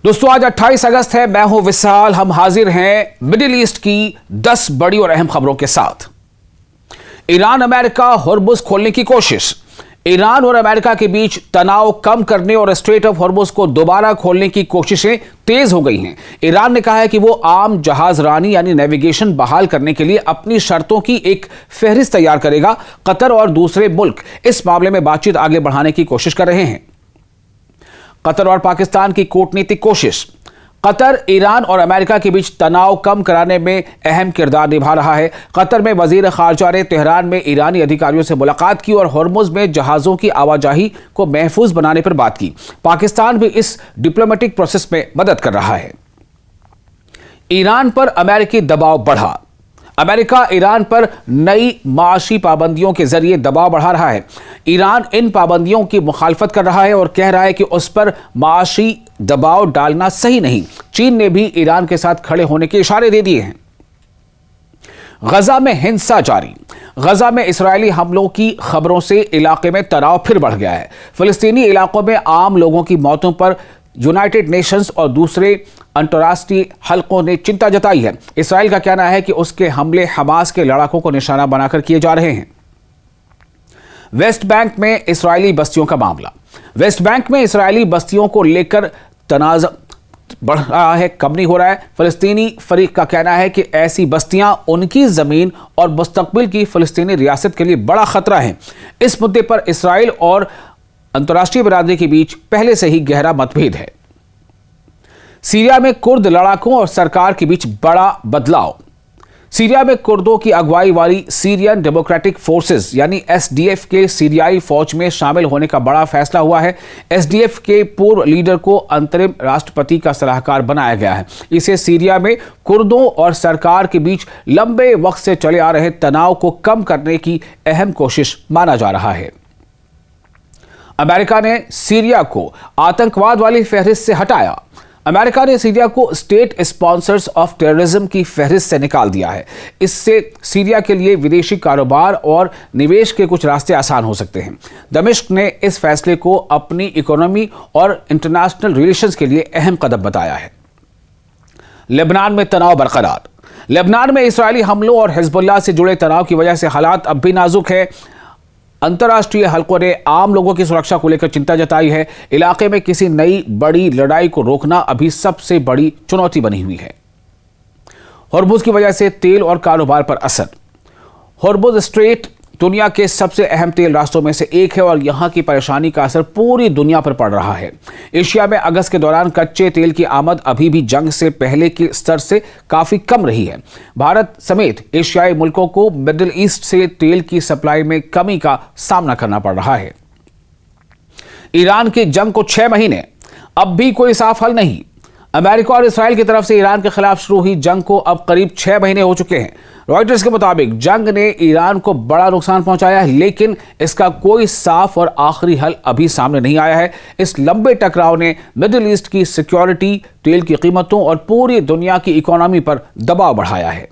दोस्तों आज 28 अगस्त है। मैं हूं विशाल। हम हाजिर हैं मिडिल ईस्ट की 10 बड़ी और अहम खबरों के साथ। ईरान अमेरिका हॉर्मुज़ खोलने की कोशिश। ईरान और अमेरिका के बीच तनाव कम करने और स्ट्रेट ऑफ हॉर्मुज़ को दोबारा खोलने की कोशिशें तेज हो गई हैं। ईरान ने कहा है कि वो आम जहाजरानी यानी नेविगेशन बहाल करने के लिए अपनी शर्तों की एक फहरिस्त तैयार करेगा। कतर और दूसरे मुल्क इस मामले में बातचीत आगे बढ़ाने की कोशिश कर रहे हैं। कतर और पाकिस्तान की कूटनीतिक कोशिश। कतर ईरान और अमेरिका के बीच तनाव कम कराने में अहम किरदार निभा रहा है। कतर में वजीर खारजा ने तेहरान में ईरानी अधिकारियों से मुलाकात की और हॉर्मुज़ में जहाज़ों की आवाजाही को महफूज बनाने पर बात की। पाकिस्तान भी इस डिप्लोमेटिक प्रोसेस में मदद कर रहा है। ईरान पर अमेरिकी दबाव बढ़ा। अमेरिका ईरान पर नई माशी पाबंदियों के जरिए दबाव बढ़ा रहा है। ईरान इन पाबंदियों की मुखालफत कर रहा है और कह रहा है कि उस पर माशी दबाव डालना सही नहीं। चीन ने भी ईरान के साथ खड़े होने के इशारे दे दिए हैं। गजा में हिंसा जारी। गजा में इस्राएली हमलों की खबरों से इलाके में तनाव फिर बढ़ गया है। फिलिस्तीनी इलाकों में आम लोगों की मौतों पर यूनाइटेड नेशंस और दूसरे अंतर्राष्ट्रीय हलकों ने चिंता जताई है। इसराइल का कहना है कि उसके हमले हमास के लड़ाकों को निशाना बनाकर किए जा रहे हैं। वेस्ट बैंक में इस्राएली बस्तियों का मामला। वेस्ट बैंक में इस्राएली बस्तियों को लेकर तनाज़ बढ़ रहा है, कम नहीं हो रहा है। फिलिस्तीनी फरीक का कहना है कि ऐसी बस्तियां उनकी जमीन और मुस्तकबिल की फिलिस्तीनी रियासत के लिए बड़ा खतरा है। इस मुद्दे पर इसराइल और अंतर्राष्ट्रीय बिरादरी के बीच पहले से ही गहरा मतभेद है। सीरिया में कुर्द लड़ाकों और सरकार के बीच बड़ा बदलाव। सीरिया में कुर्दों की अगुवाई वाली सीरियन डेमोक्रेटिक फोर्सेस यानी एसडीएफ के सीरियाई फौज में शामिल होने का बड़ा फैसला हुआ है। एसडीएफ के पूर्व लीडर को अंतरिम राष्ट्रपति का सलाहकार बनाया गया है। इसे सीरिया में कुर्दों और सरकार के बीच लंबे वक्त से चले आ रहे तनाव को कम करने की अहम कोशिश माना जा रहा है। अमेरिका ने सीरिया को आतंकवाद वाली फहरिस्त से हटाया। अमेरिका ने सीरिया को स्टेट स्पॉन्सर्स ऑफ टेररिज्म की फहरिस्त से निकाल दिया है। इससे सीरिया के लिए विदेशी कारोबार और निवेश के कुछ रास्ते आसान हो सकते हैं। दमिश्क ने इस फैसले को अपनी इकोनॉमी और इंटरनेशनल रिलेशंस के लिए अहम कदम बताया है। लेबनान में तनाव बरकरार। लेबनान में इस्राएली हमलों और हिजबुल्लाह से जुड़े तनाव की वजह से हालात अब भी नाजुक है। अंतर्राष्ट्रीय हलकों ने आम लोगों की सुरक्षा को लेकर चिंता जताई है। इलाके में किसी नई बड़ी लड़ाई को रोकना अभी सबसे बड़ी चुनौती बनी हुई है। हॉर्मुज़ की वजह से तेल और कारोबार पर असर। हॉर्मुज़ स्ट्रेट दुनिया के सबसे अहम तेल रास्तों में से एक है और यहां की परेशानी का असर पूरी दुनिया पर पड़ रहा है। एशिया में अगस्त के दौरान कच्चे तेल की आमद अभी भी जंग से पहले के स्तर से काफी कम रही है। भारत समेत एशियाई मुल्कों को मिडिल ईस्ट से तेल की सप्लाई में कमी का सामना करना पड़ रहा है। ईरान की जंग को 6 महीने, अब भी कोई साफ हल नहीं। अमेरिका और इसराइल की तरफ से ईरान के खिलाफ शुरू हुई जंग को अब करीब 6 महीने हो चुके हैं। रॉयटर्स के मुताबिक जंग ने ईरान को बड़ा नुकसान पहुंचाया है, लेकिन इसका कोई साफ और आखिरी हल अभी सामने नहीं आया है। इस लंबे टकराव ने मिडिल ईस्ट की सिक्योरिटी, तेल की कीमतों और पूरी दुनिया की इकोनॉमी पर दबाव बढ़ाया है।